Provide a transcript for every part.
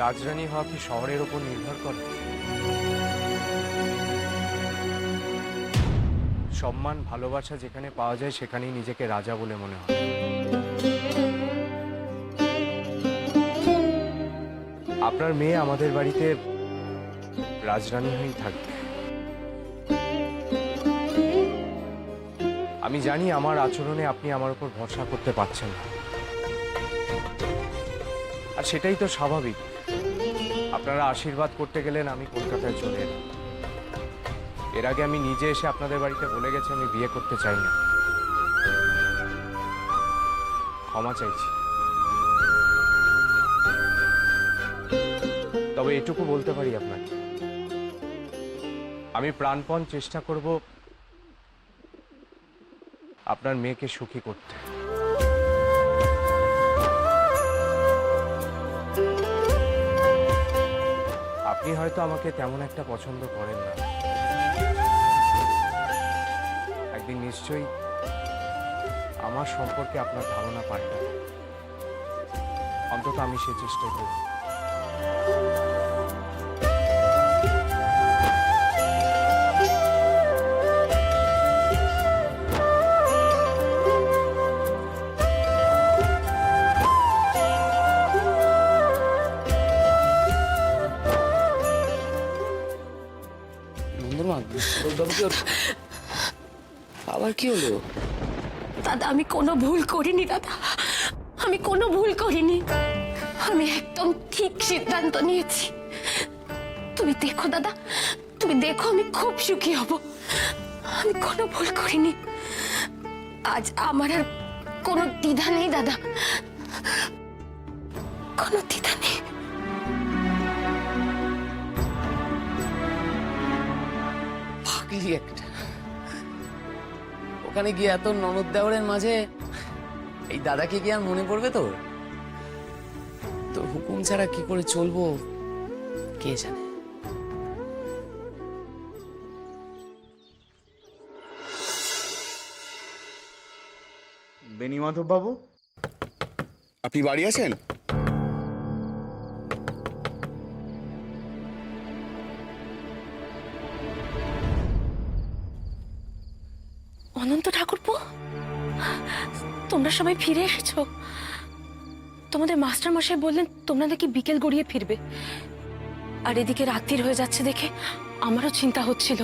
রাজরানী হওয়া কি শহরের উপর নির্ভর করে? সম্মান ভালোবাসা যেখানে পাওয়া যায় সেখানেই নিজেকে রাজা বলে মনে হয়। আপনার মেয়ে আমাদের বাড়িতে রাজরানী হয়েই থাকবে। আমি জানি আমার আচরণে আপনি আমার উপর ভরসা করতে পারছেন না, আর সেটাই তো স্বাভাবিক। আপনারা আশীর্বাদ করতে গেলেন, আমি কলকাতায় চলে এলাম। এর আগে আমি নিজে এসে আপনাদের বাড়িতে বলে গেছি আমি বিয়ে করতে চাই না। ক্ষমা চাইছি। তবে এটুকু বলতে পারি আপনাকে, আমি প্রাণপণ চেষ্টা করব আপনার মেয়েকে সুখী করতে। আপনি হয়তো আমাকে তেমন একটা পছন্দ করেন না, একদিন নিশ্চয়ই আমার সম্পর্কে আপনার ধারণা পাল্টাবে। অন্তত আমি সে চেষ্টা করব। আবার কি হলো? দাদা আমি কোনো ভুল করিনি দাদা, আমি কোনো ভুল করিনি। আমি একদম ঠিক সিদ্ধান্ত নিয়েছি। তুমি দেখো দাদা, তুমি দেখো আমি খুব সুখী হব। আমি কোনো ভুল করিনি। আজ আমার আর কোনো দ্বিধা নেই দাদা, কোনো দ্বিধা নেই। পাগলি একটা। ওখানে গিয়ে এত ননদ দেওরের মাঝে এই দাদাকে কি আর মনে পড়বে তোর? তোর হুকুম ছাড়া কি করে চলবো কে জানে। বেণীমাধব বাবু, আপনি বাড়ি আছেন? অনন্ত ঠাকুরপো, তোমরা সবাই ফিরে এসেছো। তোমাদের মাস্টার মশাই বললেন তোমরা নাকি বিকেল গড়িয়ে ফিরবে, আর এদিকে রাত্রির হয়ে যাচ্ছে দেখে আমারও চিন্তা হচ্ছিল।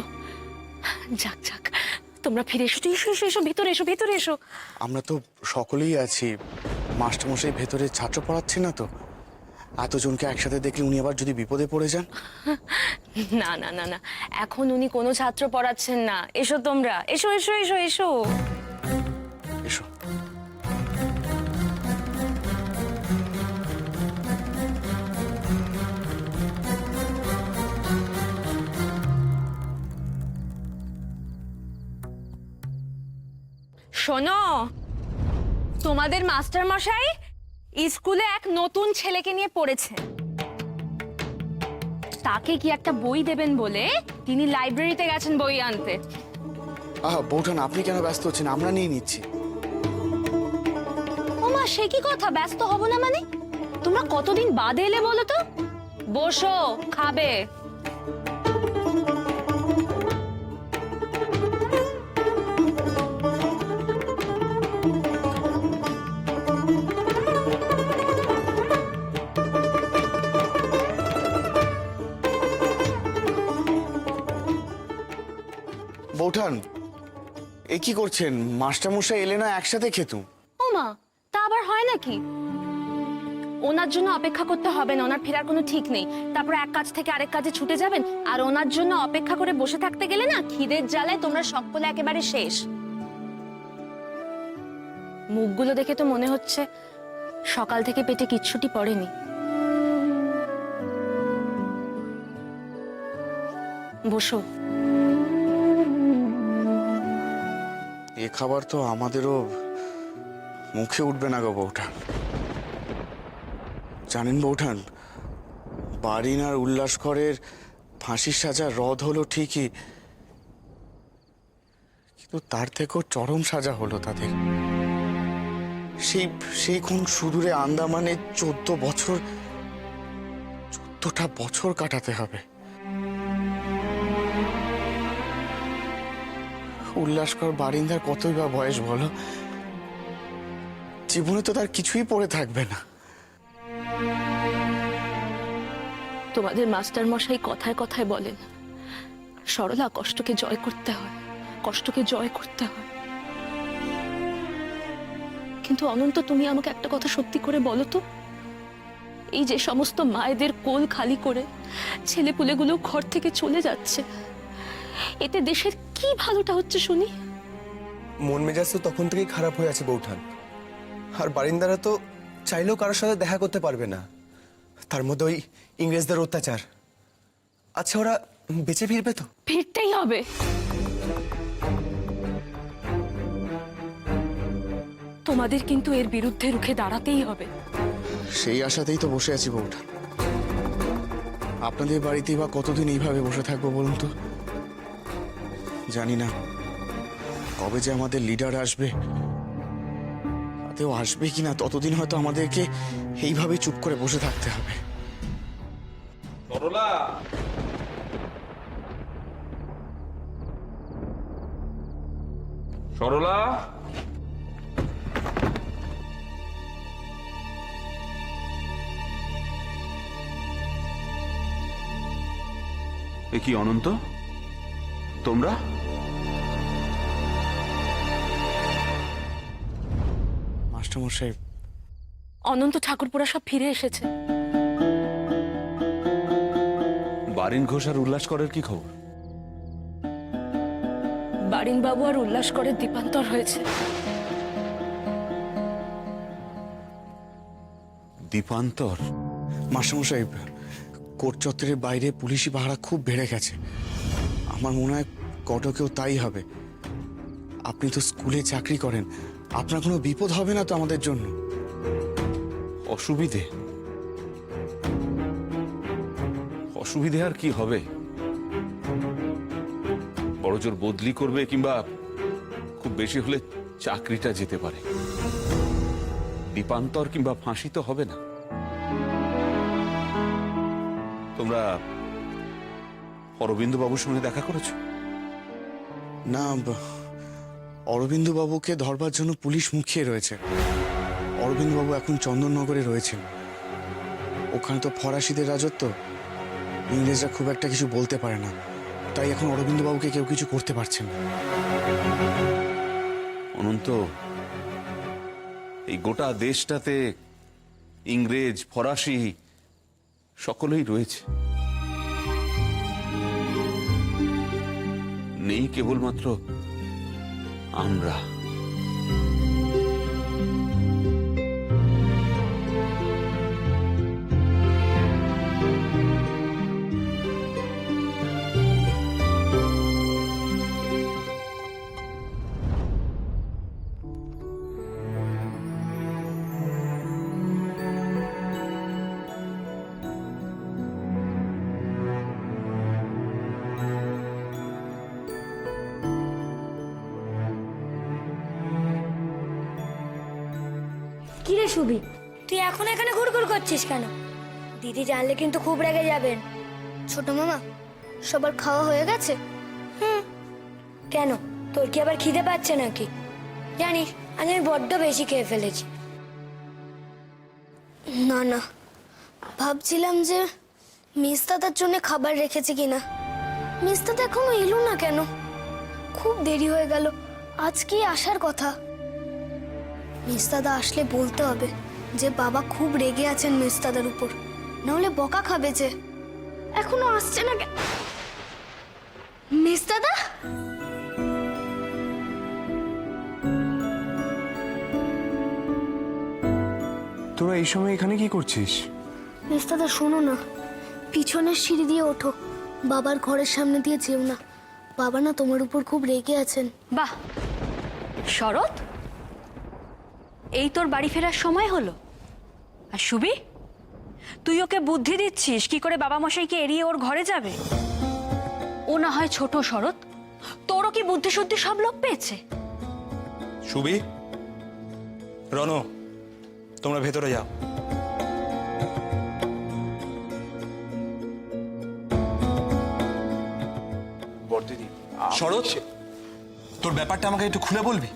যাক যাক, তোমরা ফিরে এসো। এসো এসো এসো, ভেতরে এসো, ভেতরে এসো। আমরা তো সকলেই আছি। মাস্টারমশাই ভেতরে ছাত্র পড়াচ্ছে না তো? এতজনকে একসাথে দেখলে উনি আবার যদি বিপদে পড়ে যান। না না না না, এখন উনি কোনো ছাত্র পড়াচ্ছেন না। এসো তোমরা, এসো এসো এসো এসো। এসো। শোনো, তোমাদের মাস্টার মশাই স্কুলে এক নতুন ছেলেকে নিয়ে পড়েছে। তাকে কি একটা বই দেবেন বলে তিনি লাইব্রেরিতে গেছেন বই আনতে। বৌঠান, আপনি কেন ব্যস্ত হচ্ছেন? আমরা নিয়ে নিচ্ছি। ওমা, সে কি কথা, ব্যস্ত হব না মানে? তোমরা কতদিন বাদে এলে বলো তো? বসো, খাবে। বৌঠান, এ কি করছেন? মাস্টারমশাই এলে না একসাথে খেতুম। ওমা, তা আবার হয় নাকি? ওনার জন্য অপেক্ষা করতে হবে না, ওনার ফেরার কোনো ঠিক নেই। তারপর এক কাজ থেকে আরেক কাজে ছুটে যাবেন, আর ওনার জন্য অপেক্ষা করে বসে থাকতে গেলে না খিদের জ্বালায় তোমরা সকলে একেবারে শেষ। মুখগুলো দেখে তো মনে হচ্ছে সকাল থেকে পেটে কিচ্ছুটি পড়েনি। বসো। এ খাবার তো আমাদেরও মুখে উঠবে না গো বৌঠান। জানেন বৌঠান, বারিন আর উল্লাসকরের ফাঁসির সাজা রদ হলো ঠিকই, কিন্তু তার থেকেও চরম সাজা হলো তাদের। সেই কোন সুদূরে আন্দামানে 14 বছর কতটা বছর কাটাতে হবে। উল্লাসকর বারিন্দার কতই বা বয়স বলো, জীবনে তো তার কিছুই পড়ে থাকবে না। তোমাদের মাস্টার মশাই কথায় কথায় বলেন, সরলা, কষ্টকে জয় করতে হয়, কষ্টকে জয় করতে হয়। কিন্তু অনন্ত, তুমি আমাকে একটা কথা সত্যি করে বলো তো, এই যে সমস্ত মায়েদের কোল খালি করে ছেলেপুলেগুলো ঘর থেকে চলে যাচ্ছে, এতে দেশের কি ভালোটা হচ্ছে শুনি? মন মেজাজ তো তখন থেকেই খারাপ হয়ে আছে বৌঠান। আর বারিন্দারা তো চাইলেও কারোর সাথে দেখা করতে পারবে না, তার মধ্যে ওই ইংরেজদের অত্যাচার। আচ্ছা, ওরা বেঁচে ফিরবে তো? ফিরতেই হবে। তোমাদের কিন্তু এর বিরুদ্ধে রুখে দাঁড়াতেই হবে। সেই আশাতেই তো বসে আছি বউটা। আপনাদের বাড়িতেই বা কতদিন এইভাবে বসে থাকবো বলুন তো? জানি না কবে যে আমাদের লিডার আসবে, তাতেও আসবে কিনা, ততদিন হয়তো আমাদেরকে এইভাবে চুপ করে বসে থাকতে হবে। সরলা, সরলা, এ কি অনন্ত, তোমরা? মাস্টারমশাই, অনন্ত ঠাকুরপুরা সব ফিরে এসেছে। বারিন ঘোষ আর উল্লাসকরের কি খবর? বারিনবাবু আর উল্লাসকরের দীপান্তর হয়েছে। দীপান্তর? মাস্টারমশাই, কোর্ট চত্বরের বাইরে পুলিশি পাহারা খুব বেড়ে গেছে। আমার মনে হয় কটকেও তাই হবে। আপনি তো স্কুলে চাকরি করেন, আপনার কোনো বিপদ হবে না তো আমাদের জন্য? অসুবিধে? অসুবিধে আর কি হবে? বড়জোর বদলি করবে, কিংবা খুব বেশি হলে চাকরিটা যেতে পারে। দীপান্তর কিংবা ফাঁসি তো হবে না। তোমরা অরবিন্দ বাবুর সঙ্গে দেখা করেছো? না, অরবিন্দ বাবুকে ধরবার জন্য পুলিশ মুখিয়ে রয়েছে। অরবিন্দ বাবু এখন চন্দননগরে রয়েছেন। ওখানে তো ফরাসিদের রাজত্ব, ইংরেজরা খুব একটা কিছু বলতে পারে না, তাই এখন অরবিন্দ বাবুকে কেউ কিছু করতে পারছেন না। অনন্ত, এই গোটা দেশটাতে ইংরেজ, ফরাসি সকলেই রয়েছে, নেই কেবলমাত্র আমরা। কিরে সুবি, তুই এখন এখানে ঘুরঘুর করছিস কেন? দিদি জানলে কিন্তু খুব রেগে যাবেন। ছোট মামা, সবার খাওয়া হয়ে গেছে? কেন, তোর কি আবার খিদে পাচ্ছে নাকি? জানিস, আজ আমি বড্ড বেশি খেয়ে ফেলেছি। না না, ভাবছিলাম যে মিস দাদার জন্য খাবার রেখেছে কিনা। মিস দাদা এখনো এলো না কেন? খুব দেরি হয়ে গেল, আজকে আসার কথা। মিস দাদা আসলে বলতে হবে যে বাবা খুব রেগে আছেন মিস দাদার উপর, নাহলে বকা খাবে যে। এখনো আসছে না কেন মিস দাদা? তোরা এই সময় এখানে কি করছিস? মিস দাদা শোনো না, পিছনের সিঁড়ি দিয়ে ওঠো, বাবার ঘরের সামনে দিয়ে যেও না। বাবা না তোমার উপর খুব রেগে আছেন। বাহ শরৎ, এই তোর বাড়ি ফেরার সময় হলো? আর সুবি, তুই ওকে বুদ্ধি দিচ্ছিস কি করে বাবা মশাইকে এড়িয়ে ওর ঘরে যাবে? ও না হয় ছোট শরৎ, তোরও কি বুদ্ধি শুদ্ধি সব লোক পেয়েছে? সুবি, রনো, তোমরা ভেতরে যাও। শরৎ, তোর ব্যাপারটা আমাকে একটু খুলে বলবি?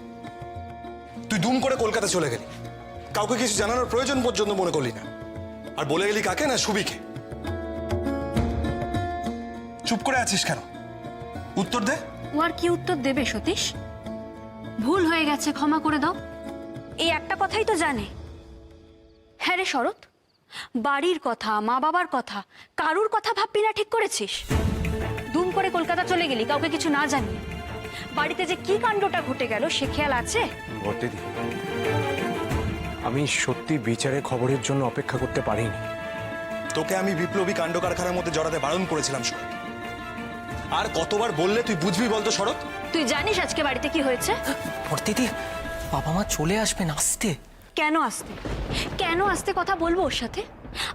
তুই দুম করে কলকাতা চলে গেলি, কাউকে কিছু জানানোর প্রয়োজন পর্যন্ত মনে করলি না, আর বলে গেলি কাকে? না সুবিকে। চুপ করে আছিস কেন? উত্তর দে। ও আর কি উত্তর দেবে সতীশ? ভুল হয়ে গেছে, ক্ষমা করে দাও, এই একটা কথাই তো জানে। হ্যাঁ রে শরৎ, বাড়ির কথা, মা বাবার কথা, কারুর কথা ভাববি না ঠিক করেছিস? দুম করে কলকাতা চলে গেলি কাউকে কিছু না জানিয়ে। বাড়িতে যে কি কাণ্ডটা ঘটে গেল সে খেয়াল আছে? বর্দিদি, আমি সত্যি বিচারে খবরের জন্য অপেক্ষা করতে পারিনি। তোকে আমি বিপ্লবী কাণ্ড কারখানার মধ্যে জড়াতে বারণ করেছিলাম শরৎ। আর কতবার বললে তুই বুঝবি বলতো শরৎ? তুই জানিস আজকে বাড়িতে কি হয়েছে? দিদি, বাবা মা চলে আসবেন, আসতে। কেন আসতে? কেন আসতে কথা বলবো ওর সাথে?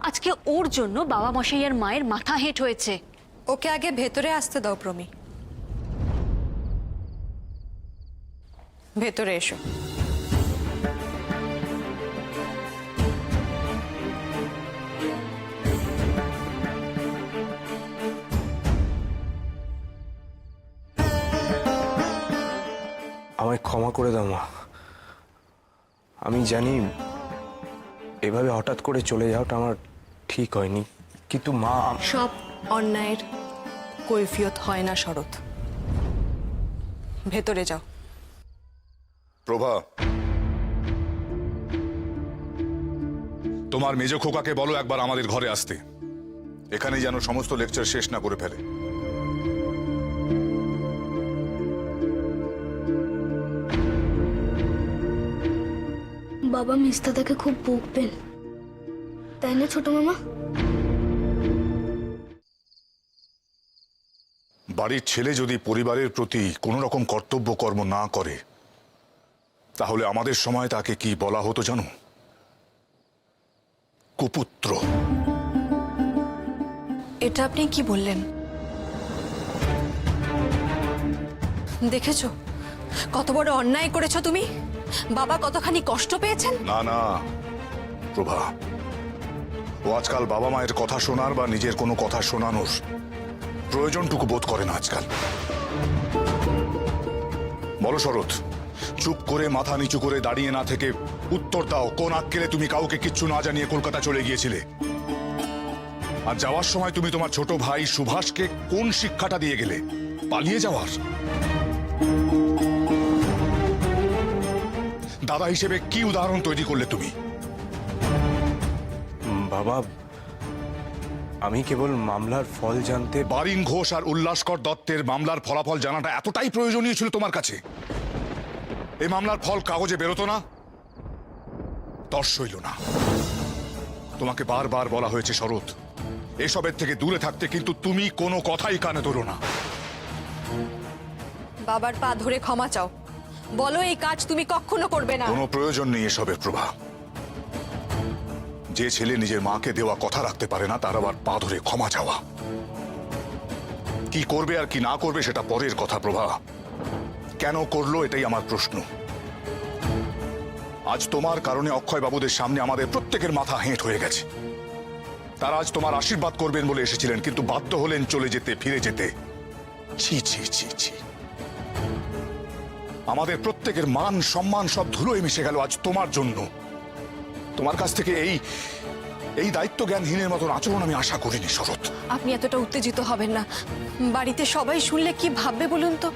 আজকে ওর জন্য বাবা মশাইয়ের মায়ের মাথা হেঁট হয়েছে। ওকে আগে ভেতরে আসতে দাও প্রমি। ভেতরে এসো। আমায় ক্ষমা করে দাও মা। আমি জানি এভাবে হঠাৎ করে চলে যাওয়াটা আমার ঠিক হয়নি, কিন্তু মা, সব অন্যায়ের কৈফিয়ত হয় না শরৎ। ভেতরে যাও। প্রভা, তোমার মেজ খোকাকে বলো একবার আমাদের ঘরে আসতে। এখানে যেন সমস্ত লেকচার শেষ না করে ফেলে। বাবা মিস্তাদাকে খুব বকবেন, তাই না ছোট মামা? বাড়ির ছেলে যদি পরিবারের প্রতি কোনো রকম কর্তব্য কর্ম না করে, তাহলে আমাদের সময় তাকে কি বলা হতো জানো? কুপুত্র। এটা আপনি কি বললেন? দেখেছো কত বড় অন্যায় করেছো তুমি? বাবা কতখানি কষ্ট পেয়েছেন। না না প্রভা, ও আজকাল বাবা মায়ের কথা শোনার বা নিজের কোনো কথা শোনানোর প্রয়োজনটুকু বোধ করে না আজকাল। বলো শরৎ, চুপ করে মাথা নিচু করে দাঁড়িয়ে না থেকে উত্তর দাও, কোন আক্কেলে তুমি কাউকে কিচ্ছু না জানিয়ে কলকাতা চলে গিয়েছিলে? আর যাওয়ার সময় তুমি তোমার ছোট ভাই সুভাষকে কোন শিক্ষাটা দিয়ে গেলে? পালিয়ে যাওয়ার? দাদা হিসেবে কি উদাহরণ তৈরি করলে তুমি? বাবা, আমি কেবল মামলার ফল জানতে। বারিন ঘোষ আর উল্লাসকর দত্তের মামলার ফলাফল জানাটা এতটাই প্রয়োজনীয় ছিল তোমার কাছে? এই মামলার ফল কাগজে বেরোতো না, তর্স হইল না। তোমাকে বারবার বলা হয়েছে শরৎ, এসবের থেকে দূরে থাকতে, কিন্তু তুমি কোনো কথাই কানে তোলো না। বাবার পা ধরে ক্ষমা চাও, বলো এই কাজ তুমি কখনো করবে না। কোনো প্রয়োজন নেই এসবের প্রভা। যে ছেলে নিজের মাকে দেওয়া কথা রাখতে পারে না, তার আবার পা ধরে ক্ষমা চাওয়া? কি করবে আর কি না করবে সেটা পরের কথা প্রভা। কেন করলো এটাই আমার প্রশ্ন। আজ তোমার কারণে অক্ষয় বাবুদের সামনে আমাদের প্রত্যেকের মাথা হেঁট হয়ে গেছে। তারা আজ তোমার আশীর্বাদ করবেন বলে এসেছিলেন, কিন্তু বাধ্য হলেন চলে যেতে, ফিরে যেতে। ছি ছি ছি ছি। আমাদের প্রত্যেকের মান সম্মান সব ধুলোয় মিশে গেল আজ তোমার জন্য। তোমার কাছ থেকে এই দায়িত্ব জ্ঞানহীনের মতন আচরণ আমি আশা করিনি শরৎ। আপনি এতটা উত্তেজিত হবেন না। বাড়িতে সবাই শুনলে কি ভাববে বলুন তো?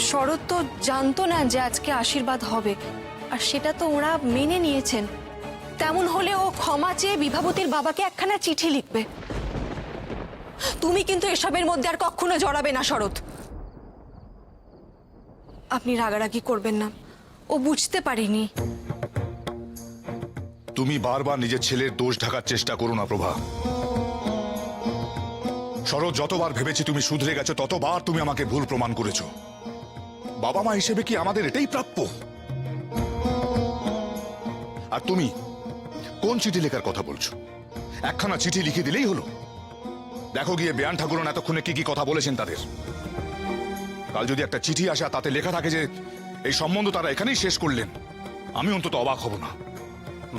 শরৎ তো জানতো না যে আজকে আশীর্বাদ হবে, আর সেটা তো ওরা মেনে নিয়েছেন। তেমন হলে ও ক্ষমা চেয়ে বিভাবতীর বাবাকে একখানা চিঠি লিখবে। তুমি কিন্তু এসবের মধ্যে আর কখনো জড়াবে না শরৎ। আপনি রাগারাগি করবেন না, ও বুঝতে পারেনি। তুমি বারবার নিজের ছেলের দোষ ঢাকার চেষ্টা করো না প্রভা। শরৎ, যতবার ভেবেছি তুমি শুধরে গেছো, ততবার তুমি আমাকে ভুল প্রমাণ করেছো। বাবা মা হিসেবে কি আমাদের এটাই প্রাপ্য? আর তুমি কোন চিঠি লেখার কথা বলছো? একখানা চিঠি লিখে দিলেই হলো। দেখো গিয়ে বেয়ান ঠাকুরন এতক্ষণে কি কি কথা বলেছেন তাদের। কাল যদি একটা চিঠি আসে আর তাতে লেখা থাকে যে এই সম্বন্ধ তারা এখানেই শেষ করলেন, আমি অন্তত অবাক হব না।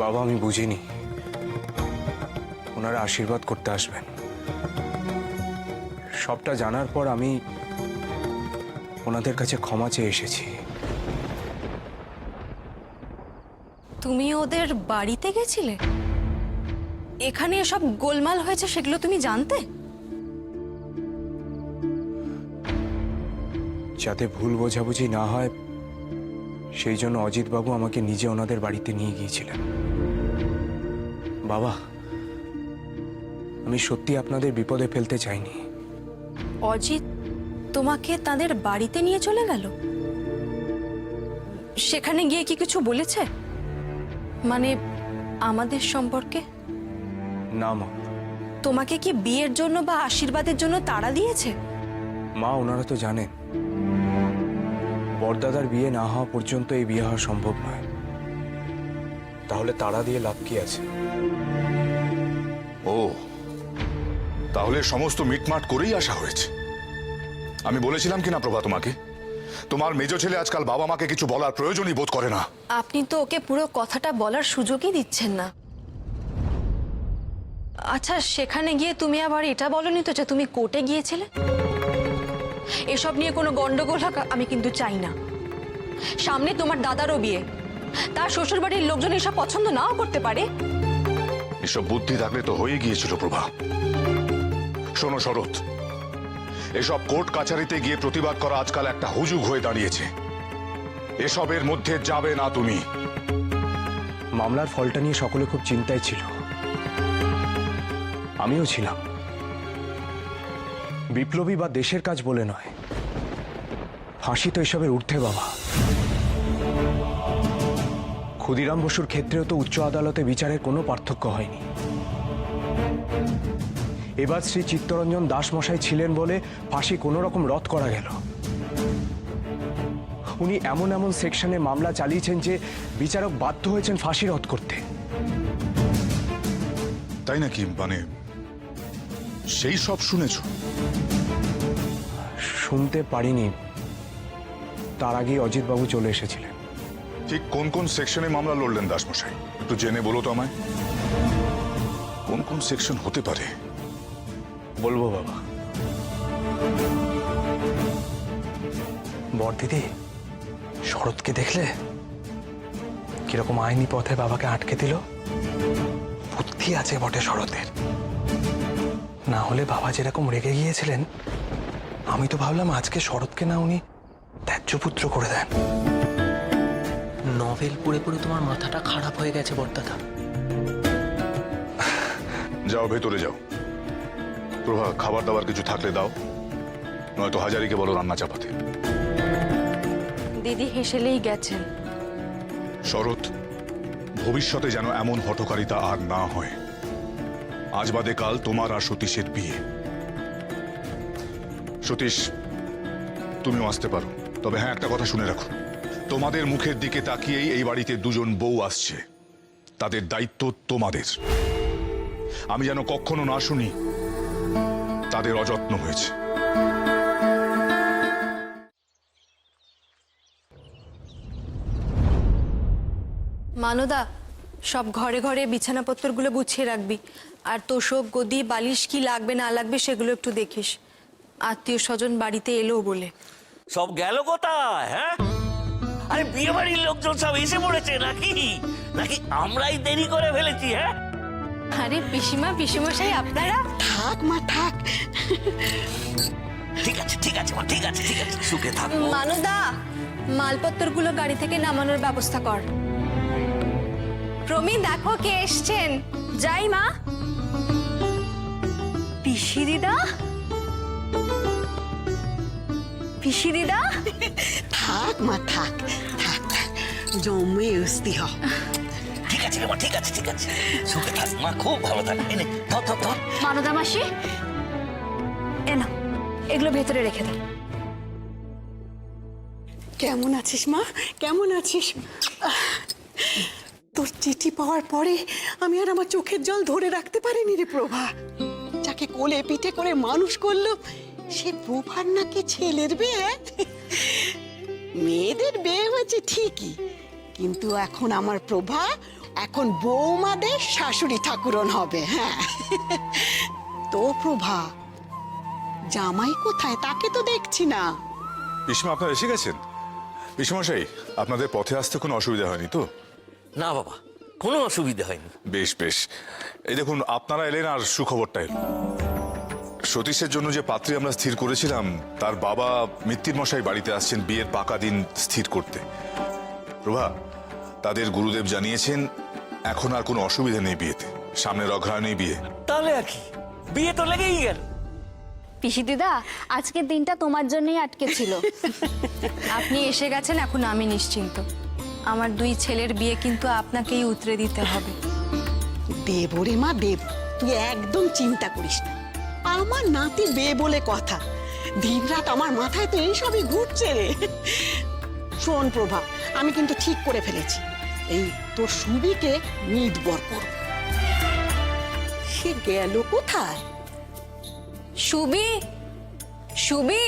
বাবা, আমি বুঝিনি ওনারা আশীর্বাদ করতে আসবেন। সবটা জানার পর আমি ওনাদের কাছে ক্ষমা চেয়ে এসেছি। তুমি ওদের বাড়িতে গেছিলে? এখানে এসব গোলমাল হয়েছে সেগুলো তুমি জানতে? যাতে ভুল বোঝাবুঝি না হয় সেই জন্য অজিতবাবু আমাকে নিজে ওনাদের বাড়িতে নিয়ে গিয়েছিলেন। বাবা, আমি সত্যি আপনাদের বিপদে ফেলতে চাইনি। অজিত তোমাকে তাদের বাড়িতে নিয়ে চলে গেল? সেখানে গিয়ে কি কিছু বলেছে, মানে আমাদের সম্পর্কে? না মা। তোমাকে কি বিয়ের জন্য বা আশীর্বাদের জন্য তাড়া দিয়েছে? মা, ওনারা তো জানেন বড়দাদার বিয়ে না হওয়া পর্যন্ত এই বিয়ে হওয়া সম্ভব নয়। তাহলে তাড়া দিয়ে লাভ কি আছে? ও, তাহলে সমস্ত মিটমাট করেই আসা হয়েছে। আমি বলেছিলাম কিনা প্রভা তোমাকে, তোমার মেজ ছেলে আজকাল বাবা মাকে কিছু বলার প্রয়োজনই বোধ করে না। আপনি তো ওকে পুরো কথাটা বলার সুযোগই দিচ্ছেন না। আচ্ছা, সেখানে গিয়ে তুমি আবার এটা বলনি তো যে তুমি কোর্টে গিয়েছিলে? এসব নিয়ে কোনো গন্ডগোল হোক আমি কিন্তু চাই না। সামনে তোমার দাদারও বিয়ে, তার শ্বশুর বাড়ির লোকজন এসব পছন্দ নাও করতে পারে। এসব বুদ্ধি থাকলে তো হয়ে গিয়েছিল প্রভা। শোনো শরৎ, এসব কোর্ট কাছারিতে গিয়ে প্রতিবাদ করা আজকাল একটা হুজুগ হয়ে দাঁড়িয়েছে। এসবের মধ্যে যাবে না তুমি। মামলার ফলটা নিয়ে সকলে খুব চিন্তায় ছিল, আমিও ছিলাম। বিপ্লবী বা দেশের কাজ বলে নয়, ফাঁসি তো এসবের ঊর্ধ্বে বাবা। ক্ষুদিরাম বসুর ক্ষেত্রেও তো উচ্চ আদালতে বিচারের কোনো পার্থক্য হয়নি। এবার শ্রী চিত্তরঞ্জন দাস মশাই ছিলেন বলে ফাঁসি কোনো রকম রদ করা গেল। উনি এমন এমন সেকশনে মামলা চালিয়েছেন যে বিচারক বাধ্য হয়েছেন ফাঁসি রদ করতে। তাই নাকি? মানে সেই সব শুনেছো? শুনতে পারিনি, তার আগেই অজিতবাবু চলে এসেছিলেন। ঠিক কোন কোন সেকশনে মামলা লড়লেন দাসমশাই? একটু জেনে বলো তো আমায়। কোন কোন সেকশন হতে পারে? বলবো বাবা। বড়দিদি, শরৎকে দেখলে কিরকম আইনি পথে বাবাকে আটকে দিল? বুদ্ধি আছে বটে শরতের। না হলে বাবা যেরকম রেগে গিয়েছিলেন, আমি তো ভাবলাম আজকে শরৎকে না উনি ত্যায্য পুত্র করে দেন। নভেল পড়ে পড়ে তোমার মাথাটা খারাপ হয়ে গেছে বড়দাদা। যাও ভেতরে যাও। প্রভা, খাবার দাবার কিছু থাকলে দাও, নয়তো হাজারিকে বলো রান্না চাপাতে। দিদি হেসেলেই গেছেন। শরৎ, ভবিষ্যতে যেন এমন হঠকারিতা আর না হয়। আজ বাদে কাল তোমার আর সতীশের বিয়ে। সতীশ, তুমিও আসতে পারো, তবে হ্যাঁ, একটা কথা শুনে রাখো, তোমাদের মুখের দিকে তাকিয়েই এই বাড়িতে দুজন বউ আসছে। তাদের দায়িত্ব তোমাদের। আমি যেন কখনো না শুনি তাদের অযত্ন হয়েছে। মানদা, সব ঘরে ঘরে বিছানাপত্রগুলো গুছিয়ে রাখবি, আর তোষক গদি বালিশ কি লাগবে না লাগবে সেগুলো একটু দেখিস। আত্মীয় স্বজন বাড়িতে এলো বলে। সব গেল কোথায়? হ্যাঁ, আরে বিয়ে বাড়ির লোকজন সব এসে পড়েছে নাকি? নাকি আমরাই দেরি করে ফেলেছি? হ্যাঁ, আরে পিসিমা পিসিমশাই আপনারা? থাক মা থাক। ঠিক আছে ঠিক আছে মা, ঠিক আছে ঠিক আছে, সুখে থাকো। মানদা, মালপত্রগুলো গাড়ি থেকে নামানোর ব্যবস্থা কর। প্রমি, দেখো কে এসছেন। যাই মা। পিসি দিদা, পিসি দিদা। থাক মা থাক থাক থাক, জমে উস্তি হ। ঠিক আছে রে মা, ঠিক আছে ঠিক আছে, সুখে থাক মা, খুব ভালো থাক। এনে ধর ধর ধর। মানদা মাসি, এ না, এগুলো ভেতরে রেখে দাও। কেমন আছিস মা, কেমন আছিস? তোর চিঠি পাওয়ার পরে আমি আর আমার চোখের জল ধরে রাখতে পারিনি রে প্রভা। যাকে কোলে পিঠে করে মানুষ করলো, সে প্রভার নাকি ছেলের বিয়ে। মেয়েদের বিয়ে হয়েছে ঠিকই, কিন্তু এখন আমার প্রভা এখন বৌমাদের শাশুড়ি ঠাকুরন হবে। হ্যাঁ তো প্রভা, জামাই কোথায় তাকে তো দেখছি না। পিসমা আপনারা এসে গেছেন? পিসমশাই, আপনাদের পথে আসতে কোনো অসুবিধা হয়নি তো? না বাবা, কোনো অসুবিধা হয়নি। বেশ বেশ। এই দেখুন, আপনারা এলেন আর সুখবরটা এলো। সতীশের জন্য যে পাত্রী আমরা স্থির করেছিলাম, তার বাবা মিত্তির মশাই বাড়িতে আসছেন বিয়ের পাকা দিন স্থির করতে। প্রভা, তাদের গুরুদেব জানিয়েছেন এখন আর কোনো অসুবিধা নেই বিয়েতে, সামনের অগ্রহায়ণেই বিয়ে। তাহলে আর কি, বিয়ে তো লেগেই গেল। পিসি দিদা, আজকের দিনটা তোমার জন্যই আটকে ছিল। আপনি এসে গেছেন, এখন আমি নিশ্চিন্ত। আমার দুই ছেলের বিয়ে কিন্তু আপনাকেই উতরে দিতে হবে। দেব রে মা দেব, তুই একদম চিন্তা করিস না। আমার নাতি বে বলে কথা, দিনরাত আমার মাথায় তো এইসবই ঘুরছে রে। শোন প্রভা, আমি কিন্তু ঠিক করে ফেলেছি, এই তোর সুবিকে নির্ভর করব। সে গেল কোথায়? সুবি, সুবি,